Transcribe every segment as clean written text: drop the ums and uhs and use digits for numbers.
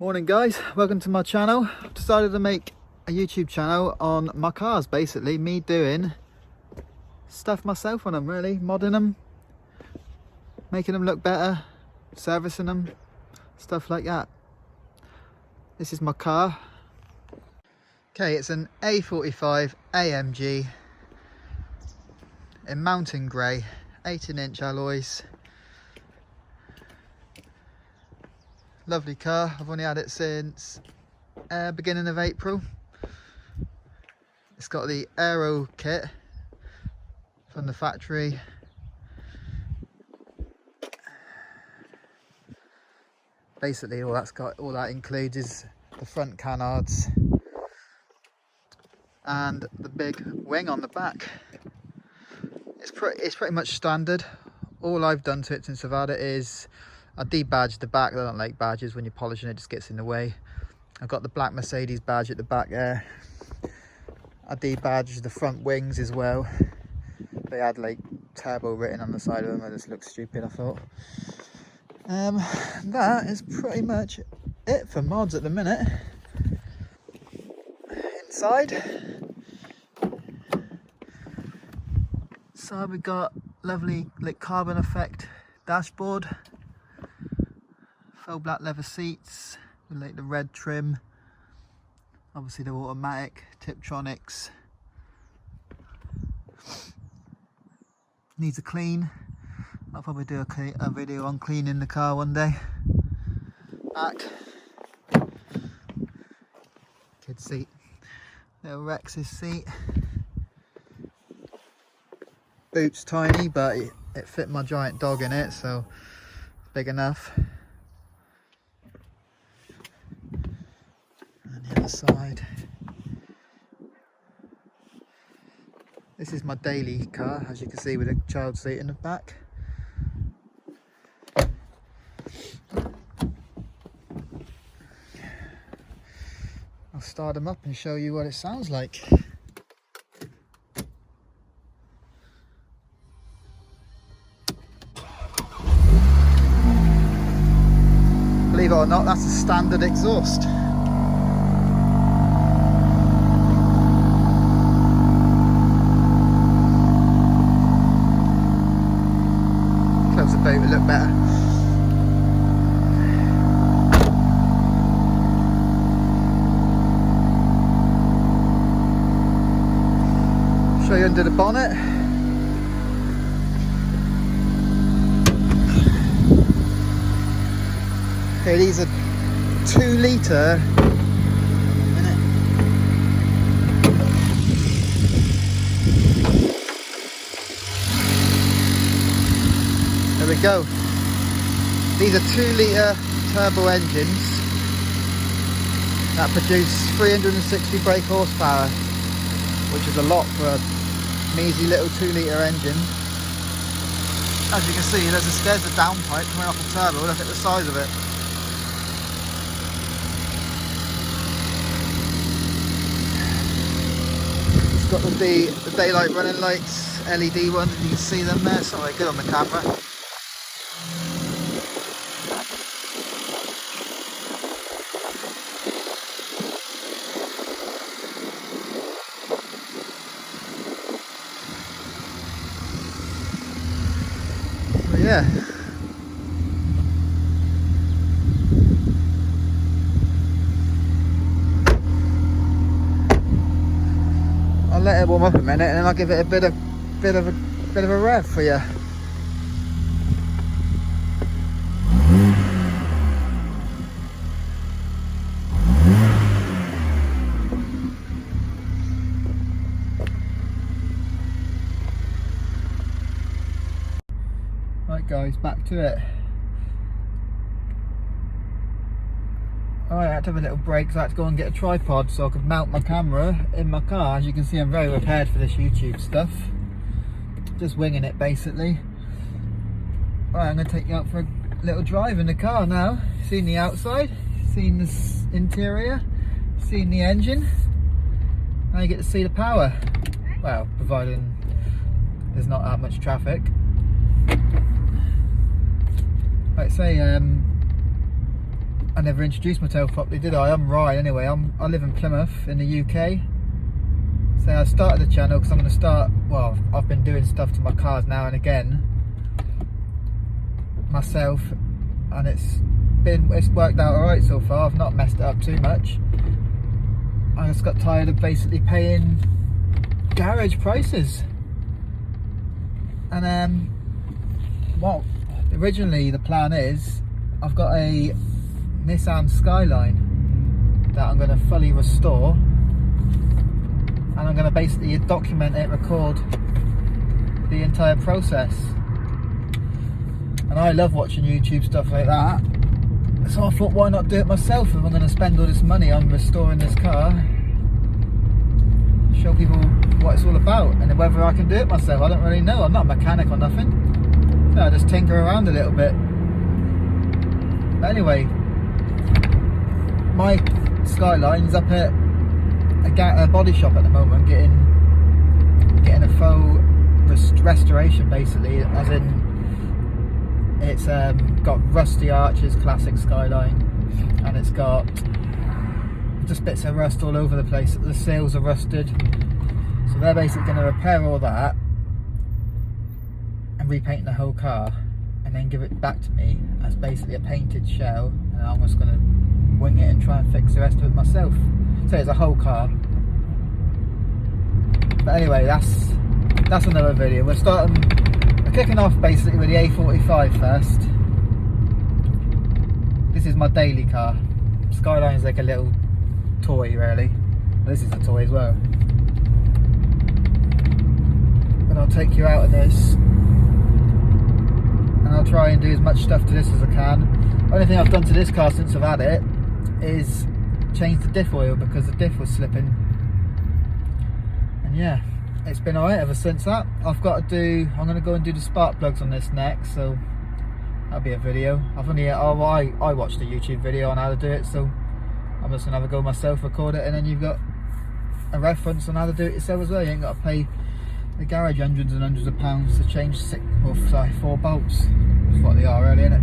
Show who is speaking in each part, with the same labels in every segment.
Speaker 1: Morning guys, welcome to my channel. I've decided to make a YouTube channel on my cars, basically me doing stuff myself on them, really modding them, making them look better, servicing them, stuff like that. This is my car. Okay, it's an A45 AMG in mountain grey, 18-inch alloys. Lovely car. I've only had it since beginning of April. It's got the aero kit from the factory. Basically all that includes is the front canards and the big wing on the back. It's pretty much standard. All I've done to it since I've had it is I debadged the back. I don't like badges. When you're polishing it, just gets in the way. I've got the black Mercedes badge at the back there. I debadged the front wings as well. They had like turbo written on the side of them. It just looked stupid, I thought. That is pretty much it for mods at the minute. Inside we've got lovely like carbon effect dashboard, faux black leather seats with like the red trim, obviously the automatic Tiptronics. Needs a clean. I'll probably do a video on cleaning the car one day. Back kid seat, little Rex's seat. Boot's tiny, but it fit my giant dog in it, so big enough. And the other side. This is my daily car, as you can see, with a child seat in the back. I'll start them up and show you what it sounds like. Believe it or not, that's a standard exhaust. Close the boot a little better. Show you under the bonnet. Okay, these are 2 litre. There we go. These are 2 litre turbo engines that produce 360 brake horsepower, which is a lot for a measly little 2 litre engine. As you can see, there's a downpipe coming off the turbo. Look at the size of it. Got the daylight running lights, LED ones, you can see them there. Sorry, good on the camera. So yeah. I'll let it warm up a minute and then I'll give it a bit of a rev for you. Right guys, back to it. Alright, I had to have a little break, so I had to go and get a tripod so I could mount my camera in my car. As you can see, I'm very prepared for this YouTube stuff. Just winging it basically. Alright, I'm going to take you out for a little drive in the car now. Seen the outside, seen the interior, seen the engine. Now you get to see the power. Well, providing there's not that much traffic. Like I say, I never introduced myself properly, did I? I'm Ryan anyway. I live in Plymouth in the UK. So I started the channel because I'm going to start, well, I've been doing stuff to my cars now and again myself, and it's worked out alright so far. I've not messed it up too much. I just got tired of basically paying garage prices. And well, originally the plan is I've got a Nissan Skyline that I'm going to fully restore, and I'm going to basically document it, record the entire process. And I love watching YouTube stuff like that, so I thought, why not do it myself if I'm going to spend all this money on restoring this car? Show people what it's all about, and whether I can do it myself. I don't really know. I'm not a mechanic or nothing, so I just tinker around a little bit. But anyway, my Skyline's up at a body shop at the moment, getting a faux restoration, basically, as in it's got rusty arches, classic Skyline, and it's got just bits of rust all over the place. The sails are rusted, so they're basically going to repair all that and repaint the whole car, and then give it back to me as basically a painted shell, and I'm just going to wing it and try and fix the rest of it myself. So it's a whole car. But anyway, that's another video. We're kicking off basically with the A45 first. This is my daily car. Skyline is like a little toy, really. This is a toy as well. But I'll take you out of this, and I'll try and do as much stuff to this as I can. The only thing I've done to this car since I've had it is change the diff oil, because the diff was slipping. And yeah, it's been alright ever since that. I'm going to go and do the spark plugs on this next, so that'll be a video. I watched a YouTube video on how to do it, so I'm just going to have a go myself, record it, and then you've got a reference on how to do it yourself as well. You ain't got to pay the garage hundreds and hundreds of pounds to change 4 bolts. That's what they are, really, isn't it?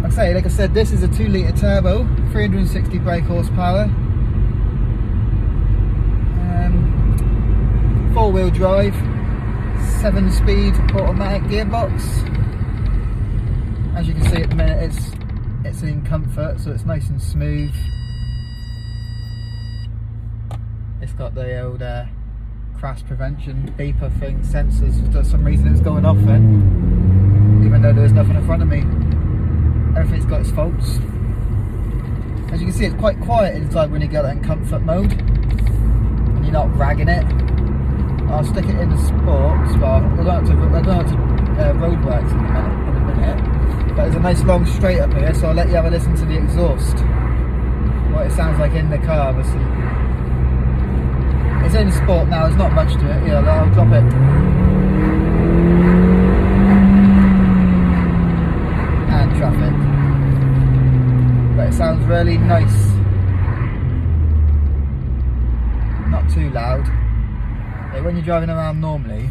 Speaker 1: Like I said, this is a 2 litre turbo, 360 brake horsepower. 4-wheel drive, 7-speed automatic gearbox. As you can see at the minute, it's in comfort, so it's nice and smooth. It's got the old crash prevention beeper thing, sensors. For some reason it's going off then, even though there's nothing in front of me. Everything's got its faults. As you can see, it's quite quiet inside when you get it in comfort mode, and you're not ragging it. I'll stick it in the sports. Well, we're going to roadworks in a minute. But there's a nice long straight up here, so I'll let you have a listen to the exhaust. What it sounds like in the car, obviously. It's in sport now, there's not much to it. Yeah, I'll drop it. And traffic. But it sounds really nice. Not too loud. When you're driving around normally,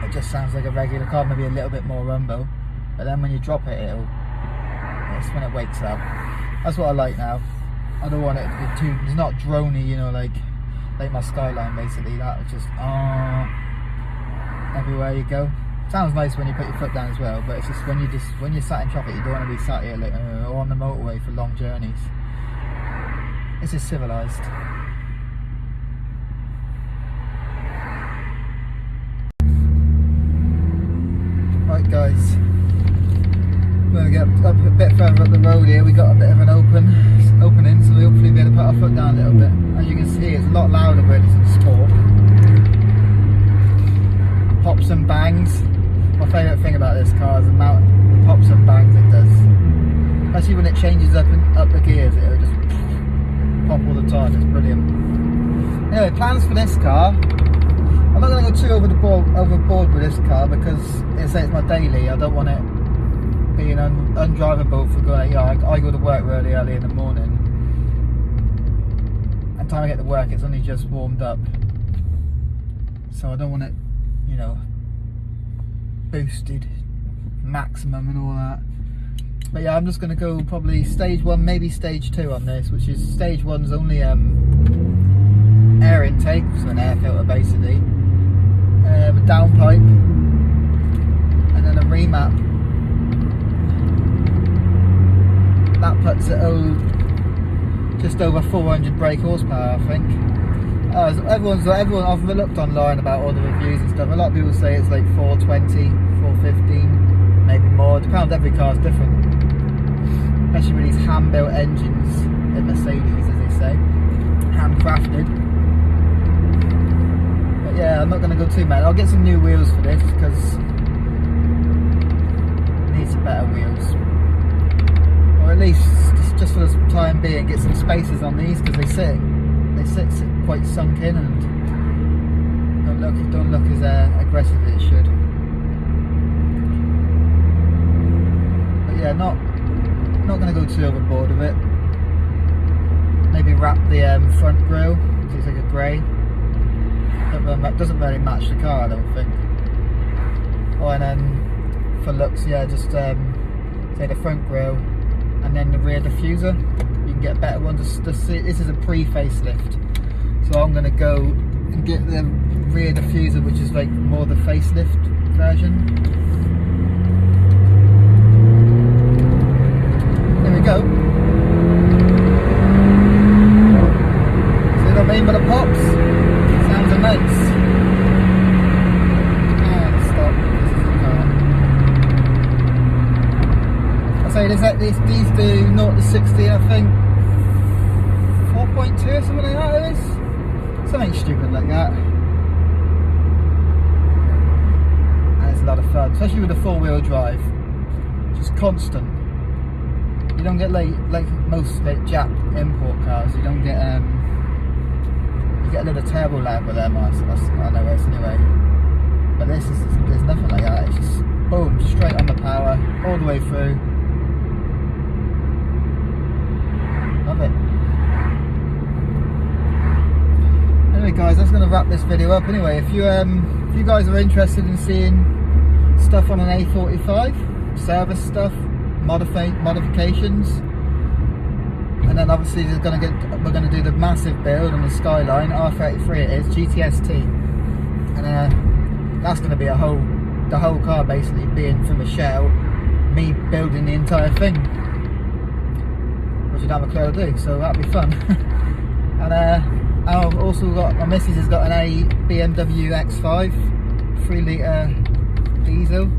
Speaker 1: it just sounds like a regular car, maybe a little bit more rumble. But then when you drop it, it's when it wakes up. That's what I like now. I don't want it to be too, it's not drony, you know, like my Skyline basically. That was just everywhere you go. Sounds nice when you put your foot down as well, but it's just when you're sat in traffic, you don't want to be sat here like, or on the motorway for long journeys. This is civilised. Right guys, we're going to get up a bit further up the road here. We got a bit of an opening, so we'll hopefully be able to put our foot down a little bit. As you can see, it's a lot louder when it's in sport. Pops and bangs. My favourite thing about this car is the amount of pops and bangs it does. Especially when it changes up the gears, it'll just pop all the time. It's brilliant. Anyway, plans for this car. I'm not going to go too overboard with this car, because it's my daily. I don't want it being undrivable for going. I go to work really early in the morning, and time I get to work, it's only just warmed up. So I don't want it, you know, boosted maximum and all that. But yeah, I'm just going to go probably stage 1, maybe stage 2 on this, which is stage 1's only air intake, so an air filter basically, a downpipe, and then a remap. That puts it just over 400 brake horsepower, I think. Everyone, I've looked online about all the reviews and stuff. A lot of people say it's like 420, 415, maybe more. Depends, every car's different. Especially with these hand-built engines in Mercedes, as they say, handcrafted. But yeah, I'm not going to go too mad. I'll get some new wheels for this because it needs some better wheels, or at least just for the time being, get some spacers on these because they sit quite sunk in and don't look as aggressive as it should. But yeah, not going to go too overboard with it. Maybe wrap the front grille, so it's like a grey. That doesnn't really match the car, I don't think. Oh, and then for looks, yeah, just say the front grille and then the rear diffuser. You can get a better one. Just see, this is a pre-facelift, so I'm going to go and get the rear diffuser, which is like more the facelift version. Go. See what I mean by the pops? Sounds immense. And stop. This is the car. I say these do 0 to 60, I think 4.2 or something like that it is. Something stupid like that. And it's a lot of fun, especially with the 4-wheel drive. Just constant. You don't get like most Jap import cars. You don't get you get a little turbo lag with them. I know this anyway. But there's nothing like that. It's just boom, straight on the power, all the way through. Love it. Anyway, guys, that's going to wrap this video up. Anyway, if you guys are interested in seeing stuff on an A45, service stuff, modifications, and then obviously we're going to do the massive build on the Skyline R33. It is GTST, and that's going to be the whole car basically being from a shell, me building the entire thing, which I'd have a clue to do, so that'll be fun. And I've also got, my missus has got an BMW X5 3-litre diesel.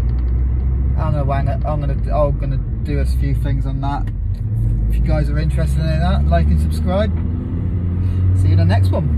Speaker 1: I'm gonna do a few things on that. If you guys are interested in that, like and subscribe. See you in the next one.